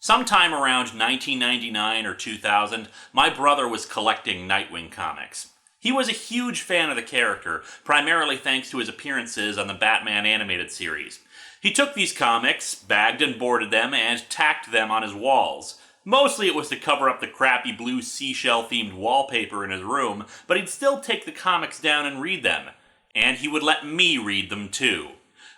Sometime around 1999 or 2000, my brother was collecting Nightwing comics. He was a huge fan of the character, primarily thanks to his appearances on the Batman animated series. He took these comics, bagged and boarded them, and tacked them on his walls. Mostly it was to cover up the crappy blue seashell-themed wallpaper in his room, but he'd still take the comics down and read them. And he would let me read them too.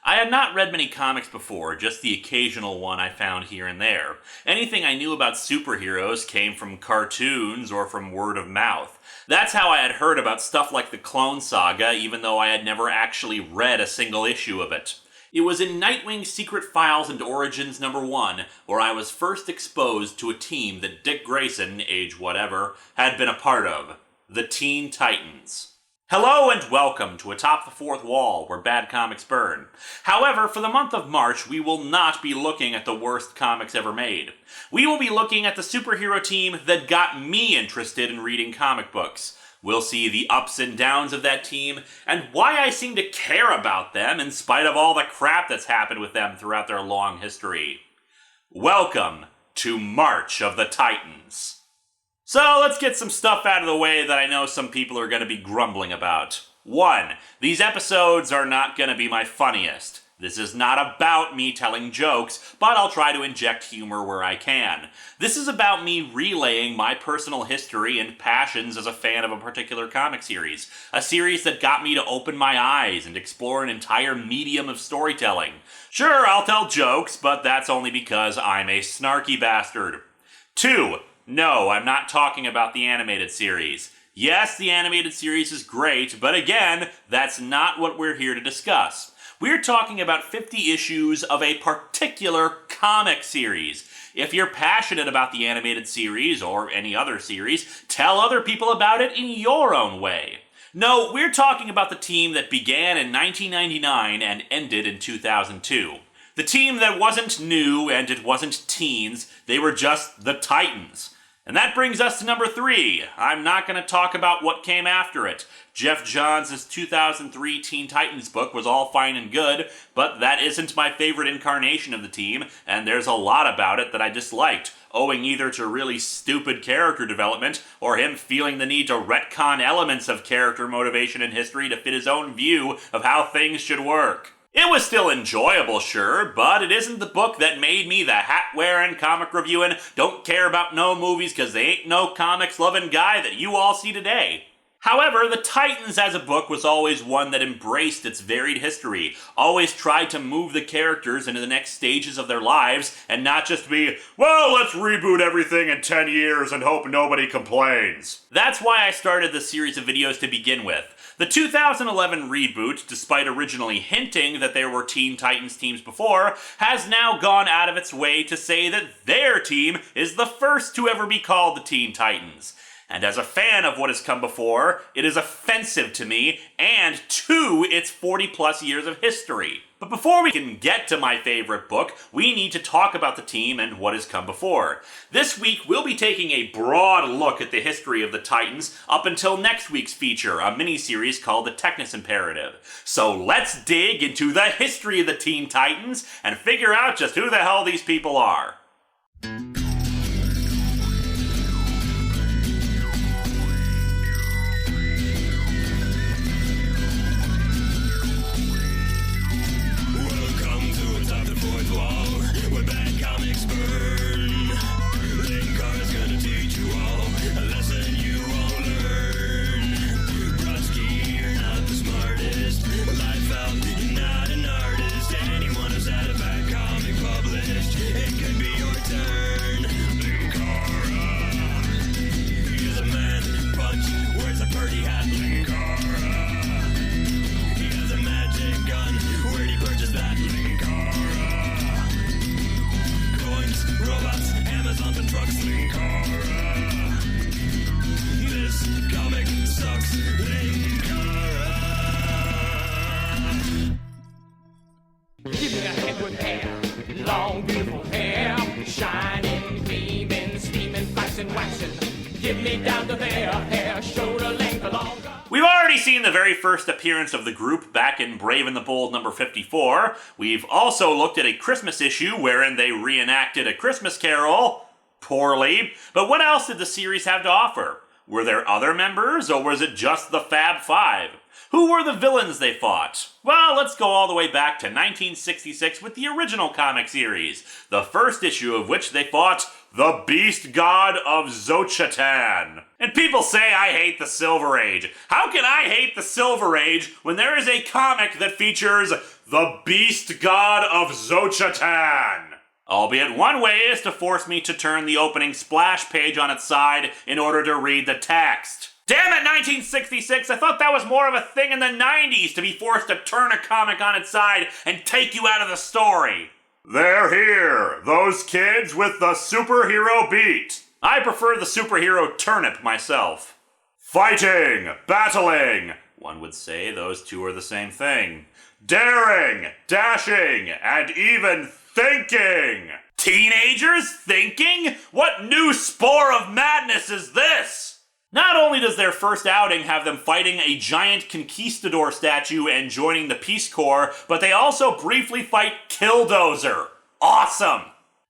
I had not read many comics before, just the occasional one I found here and there. Anything I knew about superheroes came from cartoons or from word of mouth. That's how I had heard about stuff like the Clone Saga, even though I had never actually read a single issue of it. It was in Nightwing Secret Files and Origins #1 where I was first exposed to a team that Dick Grayson, age whatever, had been a part of. The Teen Titans. Hello and welcome to Atop the Fourth Wall, where bad comics burn. However, for the month of March, we will not be looking at the worst comics ever made. We will be looking at the superhero team that got me interested in reading comic books. We'll see the ups and downs of that team, and why I seem to care about them in spite of all the crap that's happened with them throughout their long history. Welcome to March of the Titans. So let's get some stuff out of the way that I know some people are going to be grumbling about. 1. These episodes are not going to be my funniest. This is not about me telling jokes, but I'll try to inject humor where I can. This is about me relaying my personal history and passions as a fan of a particular comic series. A series that got me to open my eyes and explore an entire medium of storytelling. Sure, I'll tell jokes, but that's only because I'm a snarky bastard. 2. No, I'm not talking about the animated series. Yes, the animated series is great, but again, that's not what we're here to discuss. We're talking about 50 issues of a particular comic series. If you're passionate about the animated series, or any other series, tell other people about it in your own way. No, we're talking about the team that began in 1999 and ended in 2002. The team that wasn't new and it wasn't teens, they were just the Titans. And that brings us to number 3. I'm not going to talk about what came after it. Geoff Johns' 2003 Teen Titans book was all fine and good, but that isn't my favorite incarnation of the team, and there's a lot about it that I disliked, owing either to really stupid character development, or him feeling the need to retcon elements of character motivation and history to fit his own view of how things should work. It was still enjoyable, sure, but it isn't the book that made me the hat-wearing, comic-reviewing, don't care about no movies cause they ain't no comics-loving guy that you all see today. However, The Titans as a book was always one that embraced its varied history, always tried to move the characters into the next stages of their lives, and not just be, well, let's reboot everything in 10 years and hope nobody complains. That's why I started this series of videos to begin with. The 2011 reboot, despite originally hinting that there were Teen Titans teams before, has now gone out of its way to say that their team is the first to ever be called the Teen Titans. And as a fan of what has come before, it is offensive to me and to its 40-plus years of history. But before we can get to my favorite book, we need to talk about the team and what has come before. This week, we'll be taking a broad look at the history of the Titans up until next week's feature, a mini-series called The Technis Imperative. So let's dig into the history of the Teen Titans and figure out just who the hell these people are. already seen the very first appearance of the group back in Brave and the Bold number 54. We've also looked at a Christmas issue wherein they reenacted A Christmas Carol. Poorly. But what else did the series have to offer? Were there other members, or was it just the Fab Five? Who were the villains they fought? Well, let's go all the way back to 1966 with the original comic series, the first issue of which they fought the Beast God of Xochitl. And people say I hate the Silver Age. How can I hate the Silver Age when there is a comic that features the Beast God of Xochitl? Albeit one way is to force me to turn the opening splash page on its side in order to read the text. Damn it, 1966! I thought that was more of a thing in the 90s to be forced to turn a comic on its side and take you out of the story. They're here, those kids with the superhero beat. I prefer the superhero turnip myself. Fighting, battling. One would say those two are the same thing. Daring, dashing, and even thinking. Teenagers thinking? What new spore of madness is this? Not only does their first outing have them fighting a giant conquistador statue and joining the Peace Corps, but they also briefly fight Killdozer. Awesome!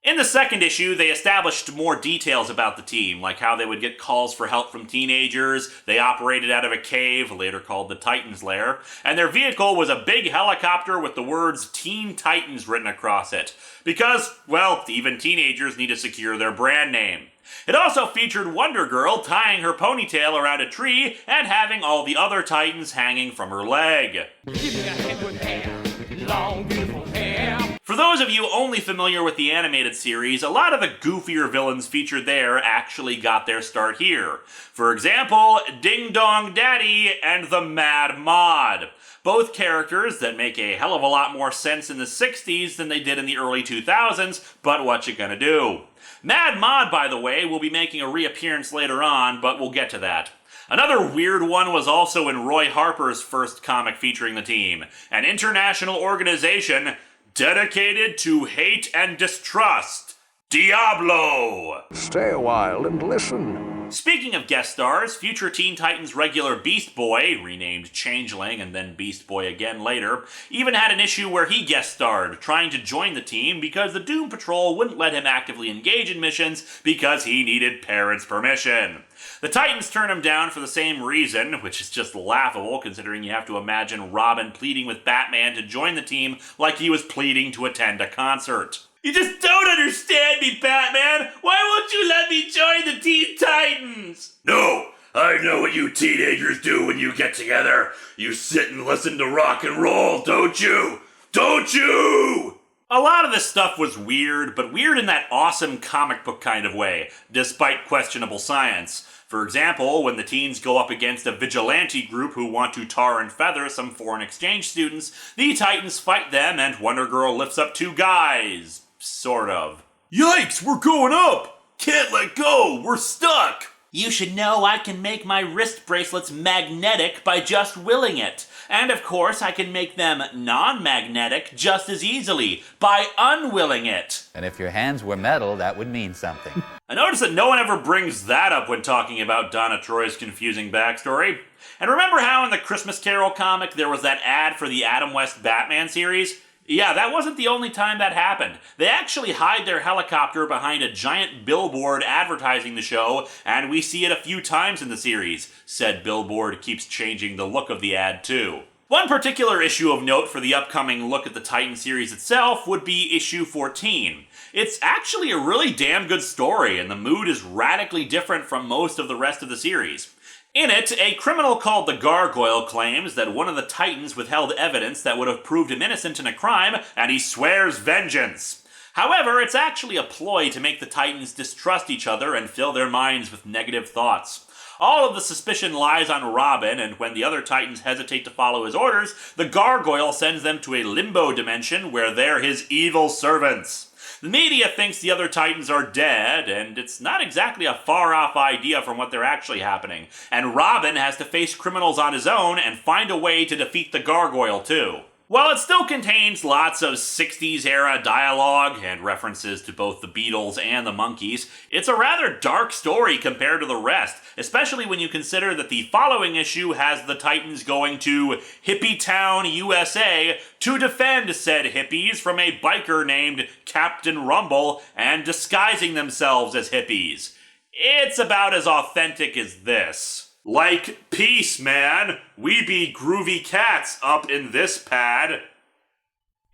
In the second issue, they established more details about the team, like how they would get calls for help from teenagers, they operated out of a cave, later called the Titans Lair, and their vehicle was a big helicopter with the words Teen Titans written across it. Because, well, even teenagers need to secure their brand name. It also featured Wonder Girl tying her ponytail around a tree and having all the other Titans hanging from her leg. Give me that head with hair, long beautiful hair. For those of you only familiar with the animated series, a lot of the goofier villains featured there actually got their start here. For example, Ding Dong Daddy and the Mad Mod. Both characters that make a hell of a lot more sense in the 60s than they did in the early 2000s, but what you gonna do? Mad Mod, by the way, will be making a reappearance later on, but we'll get to that. Another weird one was also in Roy Harper's first comic featuring the team, an international organization dedicated to hate and distrust. Diablo! Stay a while and listen. Speaking of guest stars, future Teen Titans regular Beast Boy, renamed Changeling and then Beast Boy again later, even had an issue where he guest starred, trying to join the team because the Doom Patrol wouldn't let him actively engage in missions because he needed parents' permission. The Titans turn him down for the same reason, which is just laughable considering you have to imagine Robin pleading with Batman to join the team like he was pleading to attend a concert. You just don't understand me, Batman! Why won't you let me join the Teen Titans? No, I know what you teenagers do when you get together. You sit and listen to rock and roll, don't you? Don't you? A lot of this stuff was weird, but weird in that awesome comic book kind of way, despite questionable science. For example, when the teens go up against a vigilante group who want to tar and feather some foreign exchange students, the Titans fight them and Wonder Girl lifts up two guys. Sort of. Yikes, we're going up! Can't let go, we're stuck! You should know I can make my wrist bracelets magnetic by just willing it. And of course, I can make them non-magnetic just as easily by unwilling it. And if your hands were metal, that would mean something. I notice that no one ever brings that up when talking about Donna Troy's confusing backstory. And remember how in the Christmas Carol comic there was that ad for the Adam West Batman series? Yeah, that wasn't the only time that happened. They actually hide their helicopter behind a giant billboard advertising the show, and we see it a few times in the series. Said billboard keeps changing the look of the ad too. One particular issue of note for the upcoming Look at the Titan series itself would be issue 14. It's actually a really damn good story, and the mood is radically different from most of the rest of the series. In it, a criminal called the Gargoyle claims that one of the Titans withheld evidence that would have proved him innocent in a crime, and he swears vengeance. However, it's actually a ploy to make the Titans distrust each other and fill their minds with negative thoughts. All of the suspicion lies on Robin, and when the other Titans hesitate to follow his orders, the Gargoyle sends them to a limbo dimension where they're his evil servants. The media thinks the other Titans are dead, and it's not exactly a far-off idea from what they're actually happening. And Robin has to face criminals on his own and find a way to defeat the Gargoyle, too. While it still contains lots of 60s era dialogue and references to both the Beatles and the Monkees, it's a rather dark story compared to the rest, especially when you consider that the following issue has the Titans going to Hippie Town, USA to defend said hippies from a biker named Captain Rumble and disguising themselves as hippies. It's about as authentic as this. Like, peace, man. We be groovy cats up in this pad.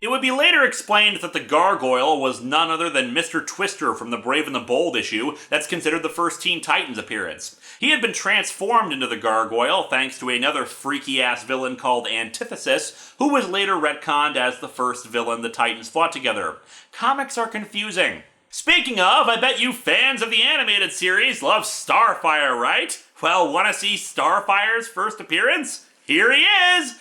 It would be later explained that the Gargoyle was none other than Mr. Twister from the Brave and the Bold issue that's considered the first Teen Titans appearance. He had been transformed into the Gargoyle thanks to another freaky-ass villain called Antithesis, who was later retconned as the first villain the Titans fought together. Comics are confusing. Speaking of, I bet you fans of the animated series love Starfire, right? Well, want to see Starfire's first appearance? Here he is!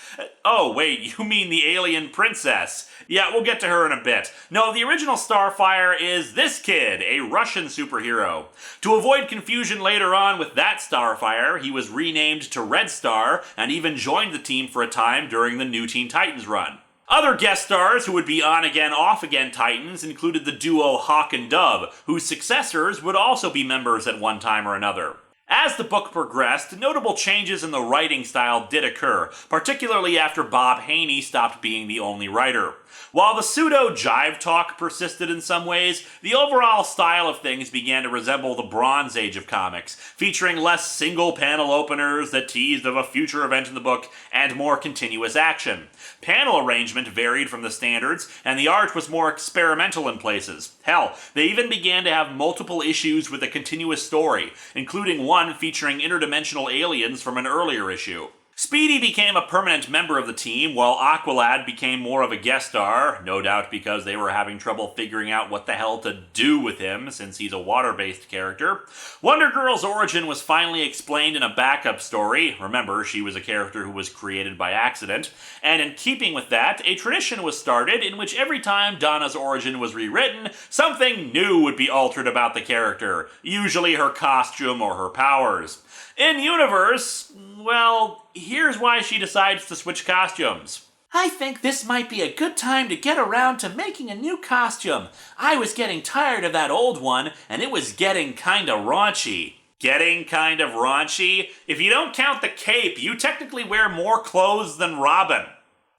Oh, wait, you mean the alien princess. Yeah, we'll get to her in a bit. No, the original Starfire is this kid, a Russian superhero. To avoid confusion later on with that Starfire, he was renamed to Red Star and even joined the team for a time during the New Teen Titans run. Other guest stars who would be on-again, off-again Titans included the duo Hawk and Dove, whose successors would also be members at one time or another. As the book progressed, notable changes in the writing style did occur, particularly after Bob Haney stopped being the only writer. While the pseudo-jive talk persisted in some ways, the overall style of things began to resemble the Bronze Age of comics, featuring less single-panel openers that teased of a future event in the book and more continuous action. Panel arrangement varied from the standards, and the art was more experimental in places. Hell, they even began to have multiple issues with a continuous story, including one featuring interdimensional aliens from an earlier issue. Speedy became a permanent member of the team, while Aqualad became more of a guest star, no doubt because they were having trouble figuring out what the hell to do with him, since he's a water-based character. Wonder Girl's origin was finally explained in a backup story. Remember, she was a character who was created by accident. And in keeping with that, a tradition was started in which every time Donna's origin was rewritten, something new would be altered about the character, usually her costume or her powers. In-universe, well, here's why she decides to switch costumes. I think this might be a good time to get around to making a new costume. I was getting tired of that old one, and it was getting kinda raunchy. Getting kind of raunchy? If you don't count the cape, you technically wear more clothes than Robin.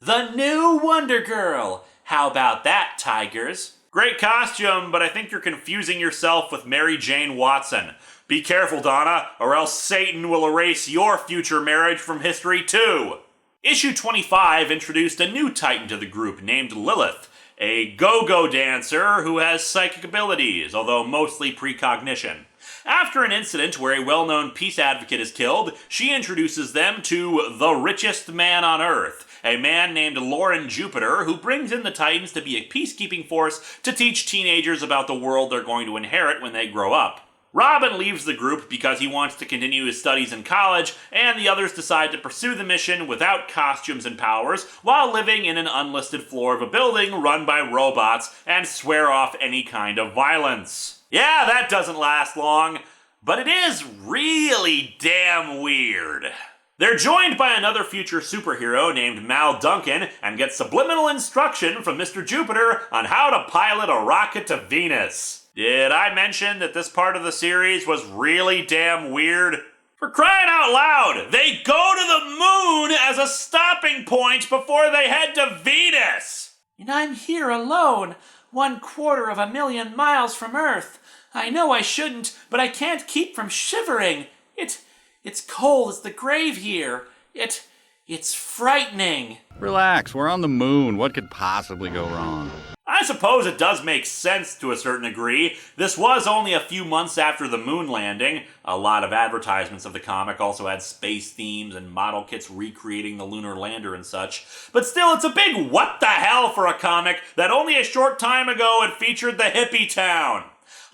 The new Wonder Girl. How about that, Tigers? Great costume, but I think you're confusing yourself with Mary Jane Watson. Be careful, Donna, or else Satan will erase your future marriage from history too. Issue 25 introduced a new Titan to the group named Lilith, a go-go dancer who has psychic abilities, although mostly precognition. After an incident where a well-known peace advocate is killed, she introduces them to the richest man on Earth, a man named Lauren Jupiter, who brings in the Titans to be a peacekeeping force to teach teenagers about the world they're going to inherit when they grow up. Robin leaves the group because he wants to continue his studies in college, and the others decide to pursue the mission without costumes and powers while living in an unlisted floor of a building run by robots and swear off any kind of violence. Yeah, that doesn't last long, but it is really damn weird. They're joined by another future superhero named Mal Duncan and get subliminal instruction from Mr. Jupiter on how to pilot a rocket to Venus. Did I mention that this part of the series was really damn weird? For crying out loud, they go to the moon as a stopping point before they head to Venus! And I'm here alone, 1/4 miles from Earth. I know I shouldn't, but I can't keep from shivering. It's cold as the grave here. It's frightening. Relax, we're on the moon. What could possibly go wrong? I suppose it does make sense to a certain degree. This was only a few months after the moon landing. A lot of advertisements of the comic also had space themes and model kits recreating the lunar lander and such. But still, it's a big what the hell for a comic that only a short time ago had featured the hippie town.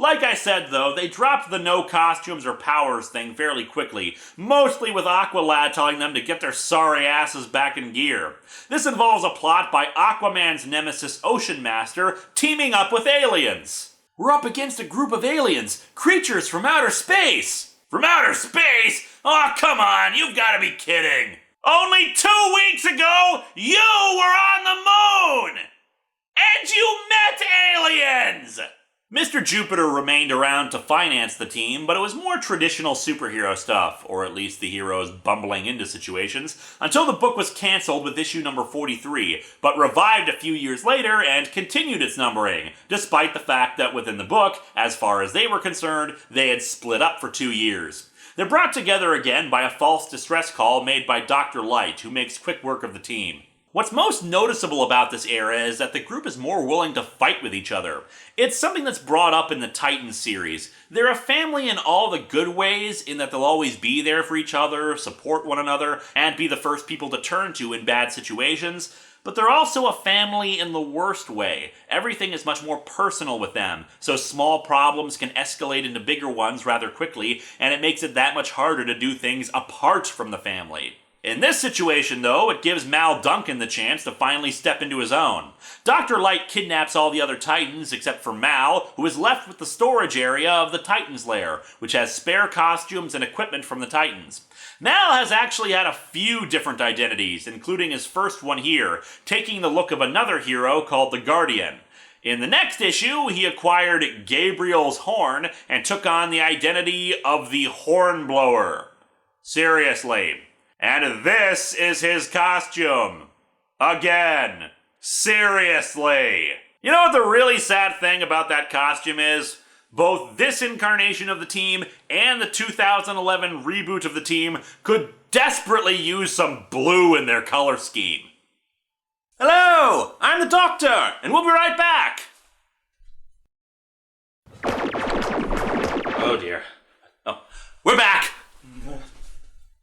Like I said, though, they dropped the no costumes or powers thing fairly quickly, mostly with Aqualad telling them to get their sorry asses back in gear. This involves a plot by Aquaman's nemesis Ocean Master teaming up with aliens. We're up against a group of aliens, creatures from outer space! From outer space? Aw, come on, you've gotta be kidding! Only 2 weeks ago, you were on the moon! And you met aliens! Mr. Jupiter remained around to finance the team, but it was more traditional superhero stuff, or at least the heroes bumbling into situations, until the book was cancelled with issue number 43, but revived a few years later and continued its numbering, despite the fact that within the book, as far as they were concerned, they had split up for 2 years. They're brought together again by a false distress call made by Dr. Light, who makes quick work of the team. What's most noticeable about this era is that the group is more willing to fight with each other. It's something that's brought up in the Titans series. They're a family in all the good ways, in that they'll always be there for each other, support one another, and be the first people to turn to in bad situations. But they're also a family in the worst way. Everything is much more personal with them, so small problems can escalate into bigger ones rather quickly, and it makes it that much harder to do things apart from the family. In this situation, though, it gives Mal Duncan the chance to finally step into his own. Dr. Light kidnaps all the other Titans except for Mal, who is left with the storage area of the Titans lair, which has spare costumes and equipment from the Titans. Mal has actually had a few different identities, including his first one here, taking the look of another hero called the Guardian. In the next issue, he acquired Gabriel's horn and took on the identity of the Hornblower. Seriously. And this is his costume. Again. Seriously. You know what the really sad thing about that costume is? Both this incarnation of the team and the 2011 reboot of the team could desperately use some blue in their color scheme. Hello, I'm the Doctor, and we'll be right back. Oh dear. Oh, we're back.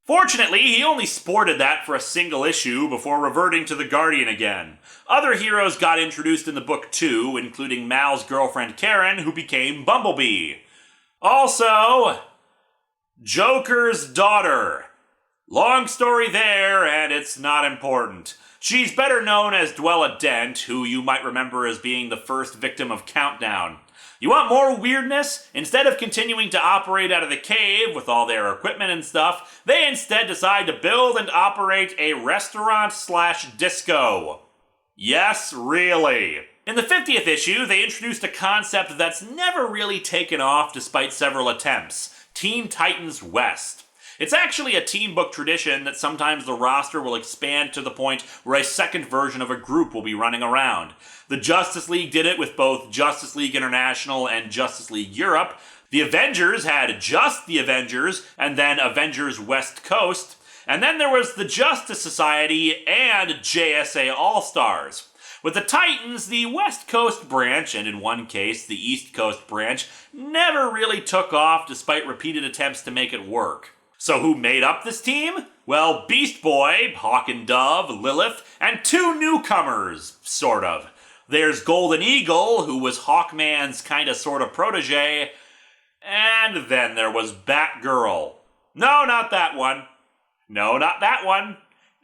Fortunately, he only sported that for a single issue before reverting to the Guardian again. Other heroes got introduced in the book too, including Mal's girlfriend Karen, who became Bumblebee. Also, Joker's daughter. Long story there, and it's not important. She's better known as Dwella Dent, who you might remember as being the first victim of Countdown. You want more weirdness? Instead of continuing to operate out of the cave with all their equipment and stuff, they instead decide to build and operate a restaurant/disco. Yes, really. In the 50th issue, they introduced a concept that's never really taken off despite several attempts: Teen Titans West. It's actually a team book tradition that sometimes the roster will expand to the point where a second version of a group will be running around. The Justice League did it with both Justice League International and Justice League Europe. The Avengers had just the Avengers, and then Avengers West Coast. And then there was the Justice Society and JSA All-Stars. With the Titans, the West Coast branch, and in one case, the East Coast branch, never really took off despite repeated attempts to make it work. So who made up this team? Well, Beast Boy, Hawk and Dove, Lilith, and 2 newcomers, sort of. There's Golden Eagle, who was Hawkman's kinda sorta protege, and then there was Batgirl. No, not that one. No, not that one.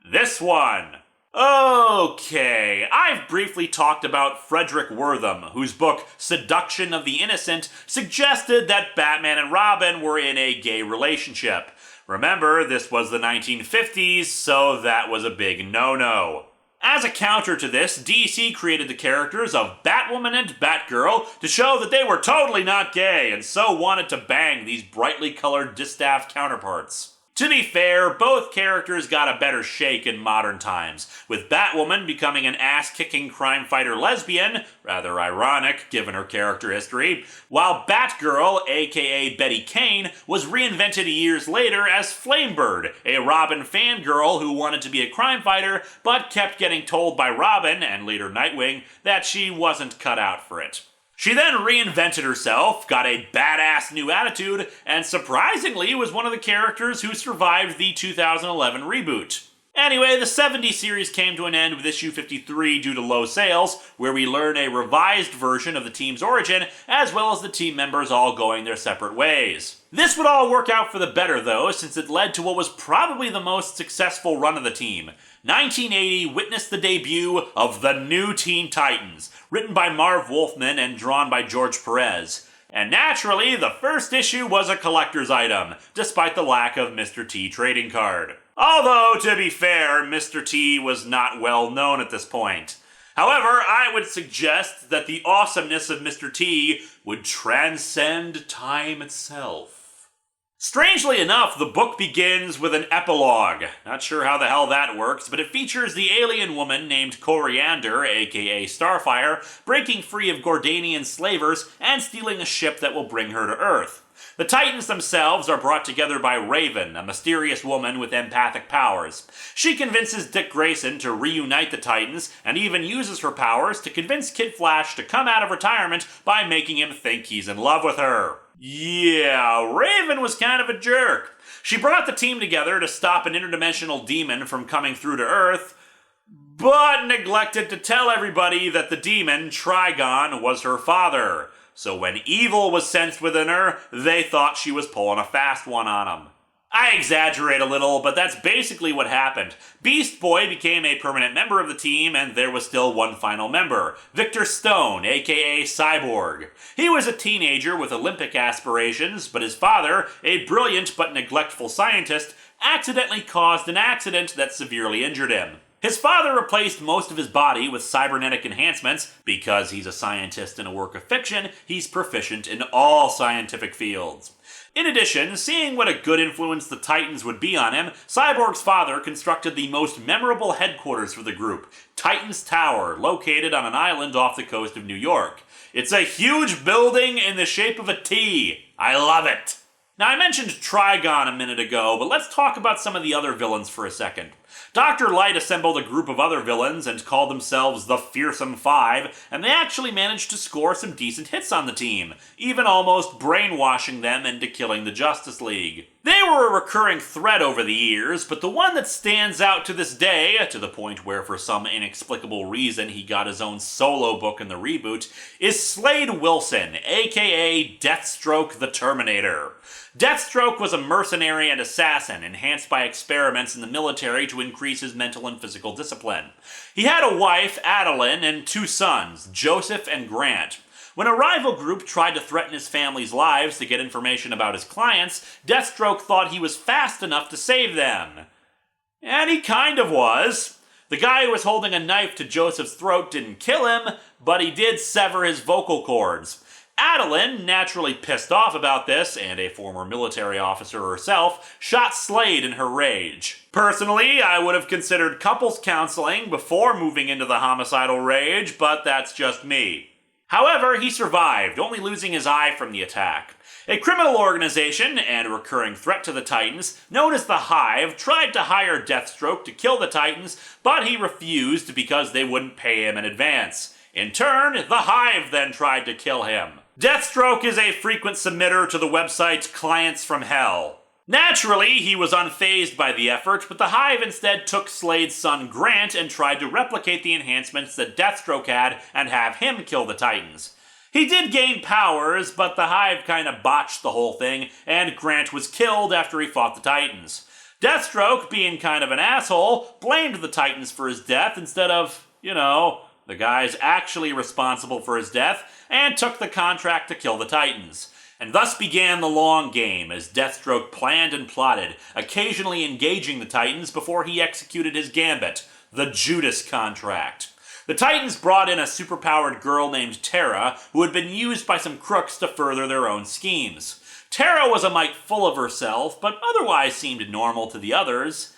This one. Okay, I've briefly talked about Frederick Wortham, whose book Seduction of the Innocent suggested that Batman and Robin were in a gay relationship. Remember, this was the 1950s, so that was a big no-no. As a counter to this, DC created the characters of Batwoman and Batgirl to show that they were totally not gay and so wanted to bang these brightly colored distaff counterparts. To be fair, both characters got a better shake in modern times, with Batwoman becoming an ass-kicking crime fighter lesbian, rather ironic given her character history, while Batgirl, aka Betty Kane, was reinvented years later as Flamebird, a Robin fangirl who wanted to be a crime fighter, but kept getting told by Robin, and later Nightwing, that she wasn't cut out for it. She then reinvented herself, got a badass new attitude, and surprisingly was one of the characters who survived the 2011 reboot. Anyway, the 70 series came to an end with issue 53 due to low sales, where we learn a revised version of the team's origin, as well as the team members all going their separate ways. This would all work out for the better, though, since it led to what was probably the most successful run of the team. 1980 witnessed the debut of the New Teen Titans, written by Marv Wolfman and drawn by George Perez. And naturally, the first issue was a collector's item, despite the lack of Mr. T trading card. Although, to be fair, Mr. T was not well known at this point. However, I would suggest that the awesomeness of Mr. T would transcend time itself. Strangely enough, the book begins with an epilogue. Not sure how the hell that works, but it features the alien woman named Coriander, aka Starfire, breaking free of Gordanian slavers and stealing a ship that will bring her to Earth. The Titans themselves are brought together by Raven, a mysterious woman with empathic powers. She convinces Dick Grayson to reunite the Titans, and even uses her powers to convince Kid Flash to come out of retirement by making him think he's in love with her. Yeah, Raven was kind of a jerk. She brought the team together to stop an interdimensional demon from coming through to Earth, but neglected to tell everybody that the demon, Trigon, was her father. So when evil was sensed within her, they thought she was pulling a fast one on them. I exaggerate a little, but that's basically what happened. Beast Boy became a permanent member of the team, and there was still one final member, Victor Stone, aka Cyborg. He was a teenager with Olympic aspirations, but his father, a brilliant but neglectful scientist, accidentally caused an accident that severely injured him. His father replaced most of his body with cybernetic enhancements. Because he's a scientist in a work of fiction, he's proficient in all scientific fields. In addition, seeing what a good influence the Titans would be on him, Cyborg's father constructed the most memorable headquarters for the group, Titans Tower, located on an island off the coast of New York. It's a huge building in the shape of a T. I love it. Now, I mentioned Trigon a minute ago, but let's talk about some of the other villains for a second. Dr. Light assembled a group of other villains and called themselves the Fearsome Five, and they actually managed to score some decent hits on the team, even almost brainwashing them into killing the Justice League. They were a recurring threat over the years, but the one that stands out to this day, to the point where for some inexplicable reason he got his own solo book in the reboot, is Slade Wilson, aka Deathstroke the Terminator. Deathstroke was a mercenary and assassin, enhanced by experiments in the military to increase his mental and physical discipline. He had a wife, Adeline, and two sons, Joseph and Grant. When a rival group tried to threaten his family's lives to get information about his clients, Deathstroke thought he was fast enough to save them. And he kind of was. The guy who was holding a knife to Joseph's throat didn't kill him, but he did sever his vocal cords. Adeline, naturally pissed off about this, and a former military officer herself, shot Slade in her rage. Personally, I would have considered couples counseling before moving into the homicidal rage, but that's just me. However, he survived, only losing his eye from the attack. A criminal organization, and a recurring threat to the Titans, known as the Hive, tried to hire Deathstroke to kill the Titans, but he refused because they wouldn't pay him in advance. In turn, the Hive then tried to kill him. Deathstroke is a frequent submitter to the website Clients from Hell. Naturally, he was unfazed by the effort, but the Hive instead took Slade's son Grant and tried to replicate the enhancements that Deathstroke had and have him kill the Titans. He did gain powers, but the Hive kinda botched the whole thing, and Grant was killed after he fought the Titans. Deathstroke, being kind of an asshole, blamed the Titans for his death instead of, the guys actually responsible for his death, and took the contract to kill the Titans. And thus began the long game as Deathstroke planned and plotted, occasionally engaging the Titans before he executed his gambit, the Judas Contract. The Titans brought in a superpowered girl named Terra, who had been used by some crooks to further their own schemes. Terra was a mite full of herself, but otherwise seemed normal to the others.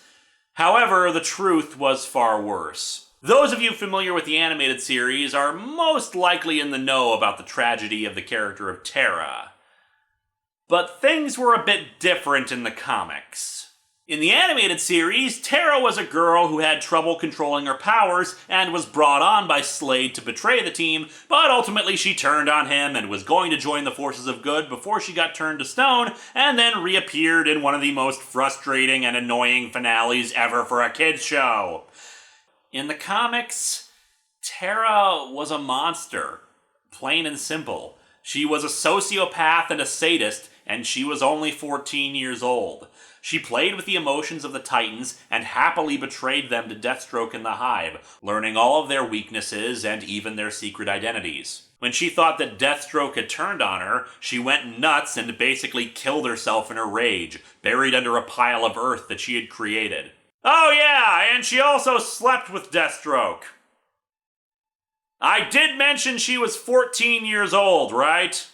However, the truth was far worse. Those of you familiar with the animated series are most likely in the know about the tragedy of the character of Terra. But things were a bit different in the comics. In the animated series, Terra was a girl who had trouble controlling her powers and was brought on by Slade to betray the team, but ultimately she turned on him and was going to join the forces of good before she got turned to stone, and then reappeared in one of the most frustrating and annoying finales ever for a kids show. In the comics, Terra was a monster. Plain and simple. She was a sociopath and a sadist, and she was only 14 years old. She played with the emotions of the Titans and happily betrayed them to Deathstroke and the Hive, learning all of their weaknesses and even their secret identities. When she thought that Deathstroke had turned on her, she went nuts and basically killed herself in her rage, buried under a pile of earth that she had created. Oh yeah, and she also slept with Deathstroke. I did mention she was 14 years old, right?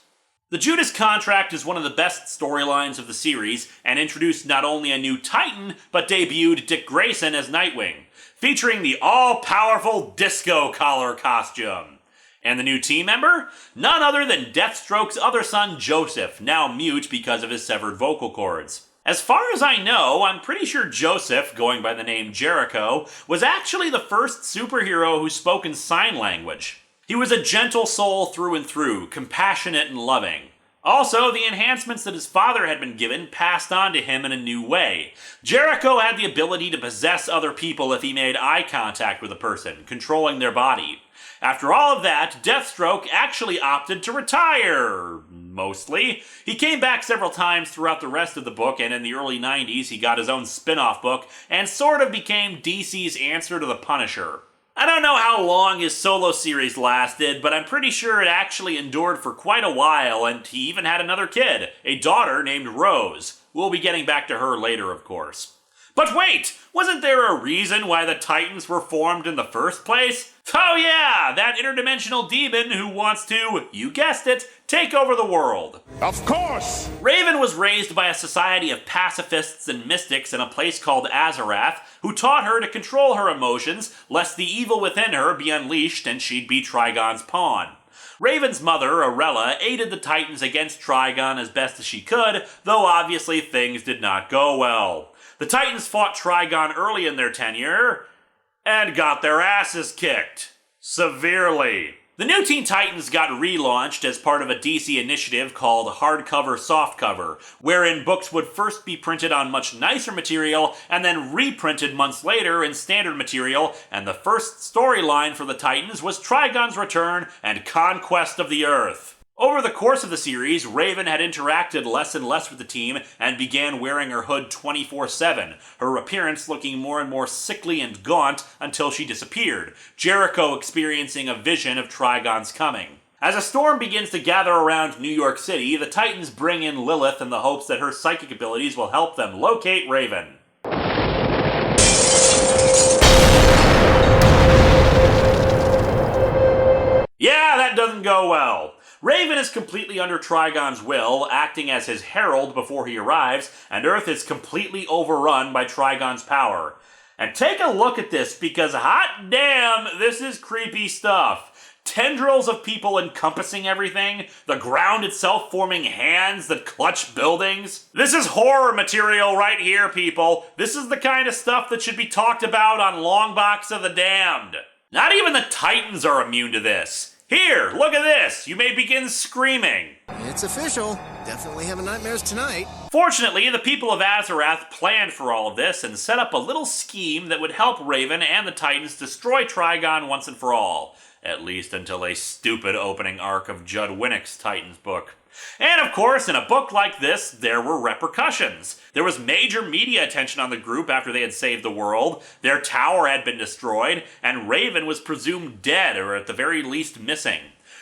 The Judas Contract is one of the best storylines of the series, and introduced not only a new Titan, but debuted Dick Grayson as Nightwing, featuring the all-powerful disco collar costume. And the new team member? None other than Deathstroke's other son, Joseph, now mute because of his severed vocal cords. As far as I know, I'm pretty sure Joseph, going by the name Jericho, was actually the first superhero who spoke in sign language. He was a gentle soul through and through, compassionate and loving. Also, the enhancements that his father had been given passed on to him in a new way. Jericho had the ability to possess other people if he made eye contact with a person, controlling their body. After all of that, Deathstroke actually opted to retire. Mostly. He came back several times throughout the rest of the book, and in the early 90s he got his own spin-off book and sort of became DC's answer to the Punisher. I don't know how long his solo series lasted, but I'm pretty sure it actually endured for quite a while, and he even had another kid, a daughter named Rose. We'll be getting back to her later, of course. But wait! Wasn't there a reason why the Titans were formed in the first place? Oh yeah! That interdimensional demon who wants to, you guessed it, take over the world. Of course! Raven was raised by a society of pacifists and mystics in a place called Azarath, who taught her to control her emotions, lest the evil within her be unleashed and she'd be Trigon's pawn. Raven's mother, Arella, aided the Titans against Trigon as best as she could, though obviously things did not go well. The Titans fought Trigon early in their tenure, and got their asses kicked. Severely. The new Teen Titans got relaunched as part of a DC initiative called Hardcover Softcover, wherein books would first be printed on much nicer material and then reprinted months later in standard material, and the first storyline for the Titans was Trigon's return and conquest of the Earth. Over the course of the series, Raven had interacted less and less with the team and began wearing her hood 24/7, her appearance looking more and more sickly and gaunt until she disappeared, Jericho experiencing a vision of Trigon's coming. As a storm begins to gather around New York City, the Titans bring in Lilith in the hopes that her psychic abilities will help them locate Raven. Yeah, that doesn't go well. Raven is completely under Trigon's will, acting as his herald before he arrives, and Earth is completely overrun by Trigon's power. And take a look at this, because hot damn, this is creepy stuff. Tendrils of people encompassing everything, the ground itself forming hands that clutch buildings. This is horror material right here, people. This is the kind of stuff that should be talked about on Longbox of the Damned. Not even the Titans are immune to this. Here, look at this. You may begin screaming. It's official. Definitely having nightmares tonight. Fortunately, the people of Azarath planned for all of this and set up a little scheme that would help Raven and the Titans destroy Trigon once and for all. At least until a stupid opening arc of Judd Winnick's Titans book. And of course, in a book like this, there were repercussions. There was major media attention on the group after they had saved the world, their tower had been destroyed, and Raven was presumed dead or at the very least missing.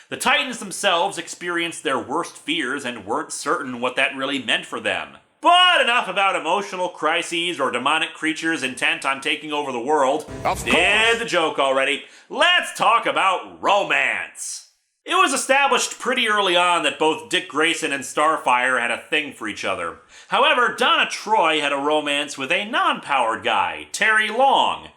The Titans themselves experienced their worst fears and weren't certain what that really meant for them. But enough about emotional crises or demonic creatures intent on taking over the world. Did the joke already. Let's talk about romance. It was established pretty early on that both Dick Grayson and Starfire had a thing for each other. However, Donna Troy had a romance with a non-powered guy, Terry Long,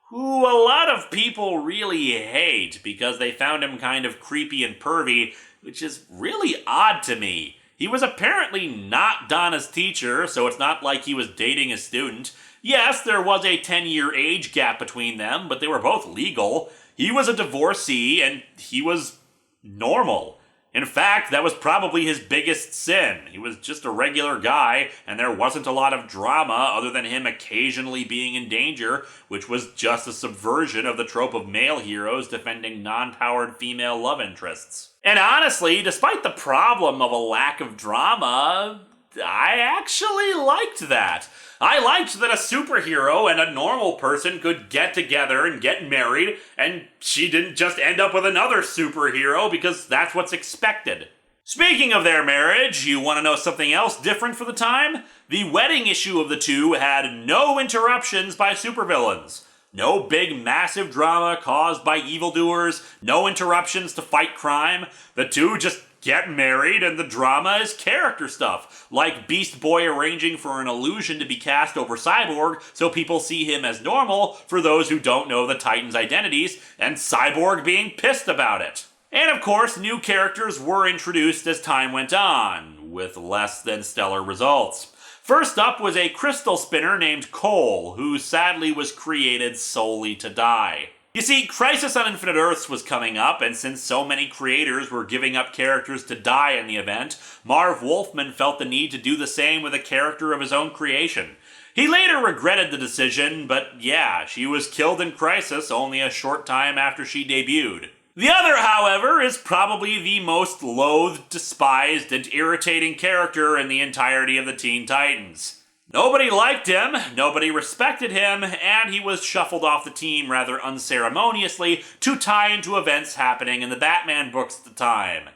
who a lot of people really hate because they found him kind of creepy and pervy, which is really odd to me. He was apparently not Donna's teacher, so it's not like he was dating a student. Yes, there was a 10-year age gap between them, but they were both legal. He was a divorcee, and he was normal. In fact, that was probably his biggest sin. He was just a regular guy, and there wasn't a lot of drama other than him occasionally being in danger, which was just a subversion of the trope of male heroes defending non-powered female love interests. And honestly, despite the problem of a lack of drama, I actually liked that. I liked that a superhero and a normal person could get together and get married, and she didn't just end up with another superhero because that's what's expected. Speaking of their marriage, you want to know something else different for the time? The wedding issue of the two had no interruptions by supervillains. No big massive drama caused by evildoers, no interruptions to fight crime. The two just get married and the drama is character stuff, like Beast Boy arranging for an illusion to be cast over Cyborg so people see him as normal for those who don't know the Titans' identities, and Cyborg being pissed about it. And of course, new characters were introduced as time went on, with less than stellar results. First up was a crystal spinner named Cole, who sadly was created solely to die. You see, Crisis on Infinite Earths was coming up, and since so many creators were giving up characters to die in the event, Marv Wolfman felt the need to do the same with a character of his own creation. He later regretted the decision, but yeah, she was killed in Crisis only a short time after she debuted. The other, however, is probably the most loathed, despised, and irritating character in the entirety of the Teen Titans. Nobody liked him, nobody respected him, and he was shuffled off the team rather unceremoniously to tie into events happening in the Batman books at the time.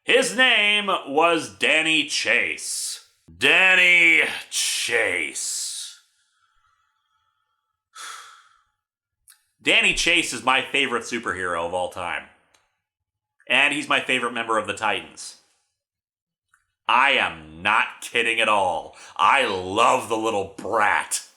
His name was Danny Chase. Danny Chase. Danny Chase is my favorite superhero of all time. And he's my favorite member of the Titans. I am not kidding at all. I love the little brat.